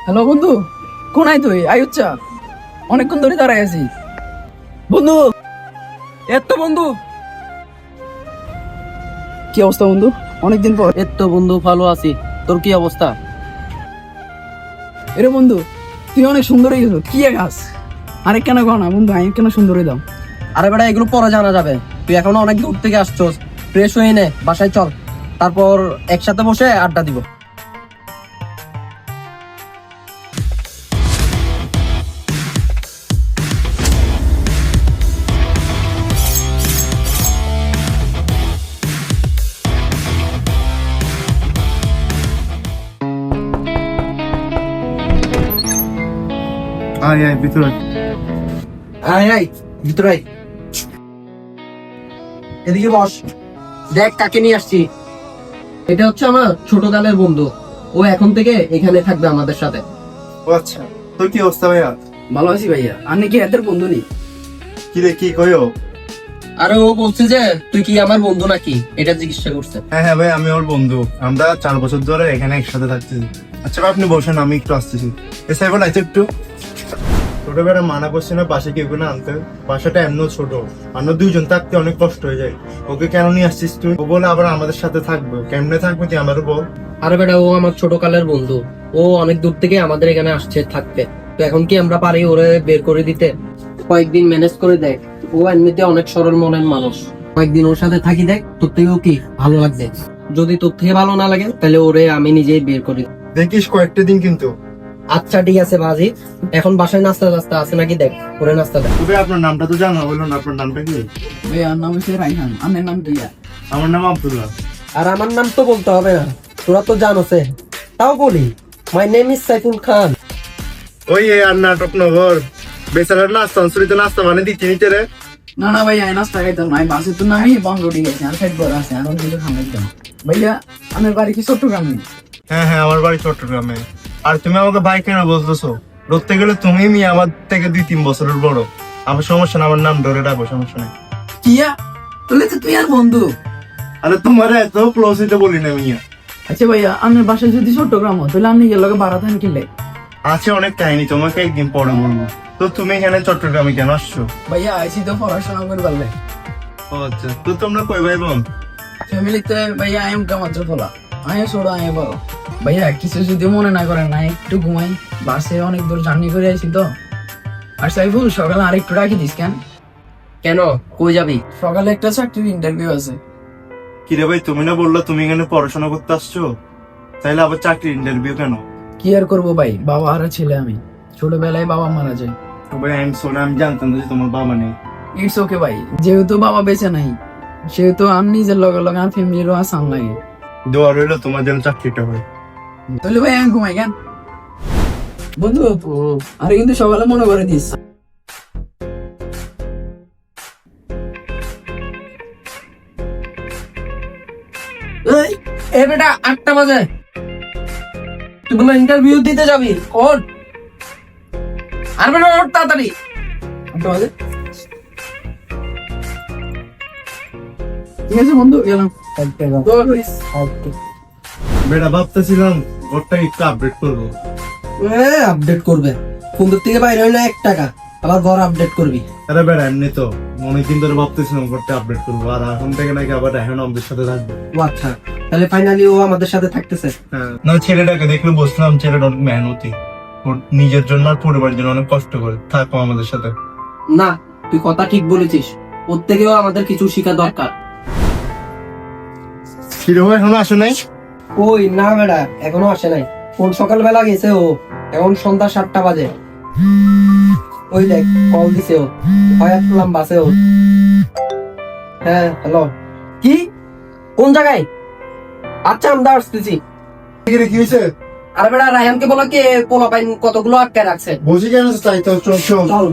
Hello বন্ধু, কোনায় তুই? আয়ুচ্ছা, অনেকক্ষণ ধরে দাঁড়ায় আছি বন্ধু। এত বন্ধু, কি অবস্থা বন্ধু? অনেকদিন পর। এত বন্ধু ভালো আছি। তোর কি অবস্থা? এরে বন্ধু, তুই অনেক সুন্দর হয়ে গেছো। কি গাছ? আরেক কেন কো না বন্ধু, আমি কেন সুন্দর হয়ে দাও? আরে বেটা, এগুলো পরে জানা যাবে। তুই এখনো অনেক দূর থেকে আসছস, ফ্রেশ হয়ে নে, বাসায় চল, তারপর একসাথে বসে আড্ডা দিব। আয় আয় ভিতরে। আয় আয় ভিতরে আয়। এদিকে বস। দেখ কাকে নিয়ে আসছি। এটা হচ্ছে আমার ছোটকালের বন্ধু। ও এখন থেকে এখানে থাকবে আমাদের সাথে। ও আচ্ছা, তোর কি অবস্থা ভাইয়া? ভালো আছি ভাইয়া। আপনি কি এদের বন্ধু নি? কি রে, কি কইও? আরে ও বলছে যে তুই কি আমার বন্ধু নাকি, এটা জিজ্ঞাসা করছে। হ্যাঁ হ্যাঁ ভাই, আমি ওর বন্ধু। আমরা 4 বছর ধরে এখানে একসাথে থাকতেছি। আচ্ছা ভাই, আপনি বসেন, আমি একটু আসতেছি। এসে বল আছে একটু। ছোটবেলা মানা করছে না বাসা কেউ না আনতে। বাসাটা এমনও ছোট, আমরা 2জন থাকতে অনেক কষ্ট হয়ে যায়। ওকে কেন নিয়ে আসছিস তুই? ও বলে আবার আমাদের সাথে থাকবে। কেমনে থাকবে তুই আমারও বল। আরে বেটা, ও আমার ছোটকালের বন্ধু। ও অনেক দূর থেকে আমাদের এখানে আসছে থাকতে। তো এখন কি আমরা পারি ওরে বের করে দিতে? কয়েকদিন ম্যানেজ করে দেখ। ও এমনিতে অনেক সরল মনের মানুষ। কয়েকদিন ওর সাথে থাকি, দেখ তোর থেকেও কি ভালো লাগবে। যদি তোর থেকে ভালো না লাগে তাহলে ওরে আমি নিজেই বের করি। দেখিস কয়েকটা দিন কিন্তু। আচ্ছা ঠিক আছে বাজি, এখন বাসায় নাস্তা টাস্তা আছে নাকি দেখ, ওরে নাস্তা দেখ। তবে আপনার নামটা তো জানা হলো না, আপনার নামটা কি? ভাইয়া নাম হচ্ছে রাইহান। আপনার নাম কি? আমার নাম আব্দুল্লাহ। আর আমার নাম তো বলতে হবে না, তোরা তো জানোসে। তাও বলি, মাই নেম ইজ সাইফুল খান। ওই আর নাটক নগর বেচারার নাস্তা অঞ্চলিত নাস্তা মানে দিচ্ছি নিতে রে। না না ভাইয়া, এই নাস্তা খাইতাম না। বাসে তো নামি বন্ধুটি গেছে, আর সাইড বড় আছে, আর কিছু খামাইতাম। ভাইয়া আমার বাড়ি কি চট্টগ্রাম? হ্যাঁ হ্যাঁ, আমার বাড়ি চট্টগ্রামে। আর তুমি আমাকে ভাই কেন বলতেছো? ধরতে গেলে তুমি মেয়ে আমার থেকে 2-3 বছরের বড়। আমার সমস্যা না, আমার নাম ধরে ডাকো, সমস্যা নেই। কিয়া তাহলে তো তুই আর বন্ধু। আরে তোমার এত ক্লোজ হইতে বলি না মিয়া। আচ্ছা ভাইয়া, আপনার বাসায় যদি চট্টগ্রাম হয় তাহলে আপনি গেলে ভাড়া থাকেন কিনলে? আছে অনেক কাহিনী, তোমাকে একদিন পরে বলবো। তো তুমি এখানে চট্টগ্রামে কেন আসছো? ভাইয়া আইসি তো পড়াশোনা করে পারলে। ও আচ্ছা, তো তোমরা কই ভাই বোন? ফ্যামিলিতে ভাইয়া আই এম কামাত্র ফলা। আয় ছোড়ো আয় বড়। ভাইয়া কিছু যদি মনে না করেন না, একটু ঘুমাই। বাসে অনেক দূর জার্নি করে আইছি তো। আর সাইফুল, সকালে আরেকটু রাখি দিস কেন? কেন, কই যাবি? সকালে একটা চাকরির ইন্টারভিউ আছে। কিরে ভাই, তুমি না বললো তুমি এখানে পড়াশোনা করতে আসছো, তাইলে আবার চাকরি ইন্টারভিউ কেন? কি আর করবো ভাই, বাবা হারা ছেলে আমি। ছোটবেলায় বাবা মারা যায়। তো ভাই আমি শোনা, আমি জানতাম না যে তোমার বাবা নেই। ইটস ওকে ভাই, যেহেতু বাবা বেঁচে নাই সেহেতু আমি নিজের লগে লগে আর ফ্যামিলিরও আসান লাগে। দোয়া রইলো তোমার যেন চাকরিটা হয়। তাহলে ভাই আমি ঘুমাই কেন বন্ধু? আরে কিন্তু সকালে মনে করে দিস। এ বেটা, 8টা বাজে, তুই বলে ইন্টারভিউ দিতে যাবি? ওঠ। আর বেটা ওঠ তাড়াতাড়ি। 8টা বাজে। ঠিক আছে বন্ধু, গেলাম। দোয়া করিস। বেটা ভাবতেছিলাম ঘরটা একটু আপডেট করবো। আপডেট করবে? ফোন থেকে বাইরে হইলো 1 টাকা, আবার ঘর আপডেট করবি? আরে বেটা এমনি তো অনেকদিন ধরে ভাবতেছিলাম ঘরটা আপডেট করবো, আর এখন থেকে নাকি আবার এখন আমাদের সাথে থাকবে। ও আচ্ছা, তাহলে ফাইনালি ও আমাদের সাথে থাকতেছে। না, ছেলেটাকে দেখলে বুঝলাম ছেলেটা অনেক মেহনতি। ওর নিজের জন্য আর পরিবারের জন্য অনেক কষ্ট করে। থাকো আমাদের সাথে। না, তুই কথা ঠিক বলেছিস, ওর থেকেও আমাদের কিছু শেখা দরকার। কিরকম এখনো আসো নাই? ওই না বেটা, এখনো আসে নাই। কোন সকালবেলা গেছে ও, এখন সন্ধ্যা 7টা বাজে। ওই দেখ কল দিছে ও, হয়াত করলাম বাসে ও। হ্যাঁ হ্যালো। কি, কোন জায়গায়? আচ্ছা আমরা আসতেছি। কি হয়েছে? আর বেটা রায়হানকে বলো কি পোলা পাইন কতগুলো আটকে রাখছে। বুঝি কেন তাই তো চল চল। চল।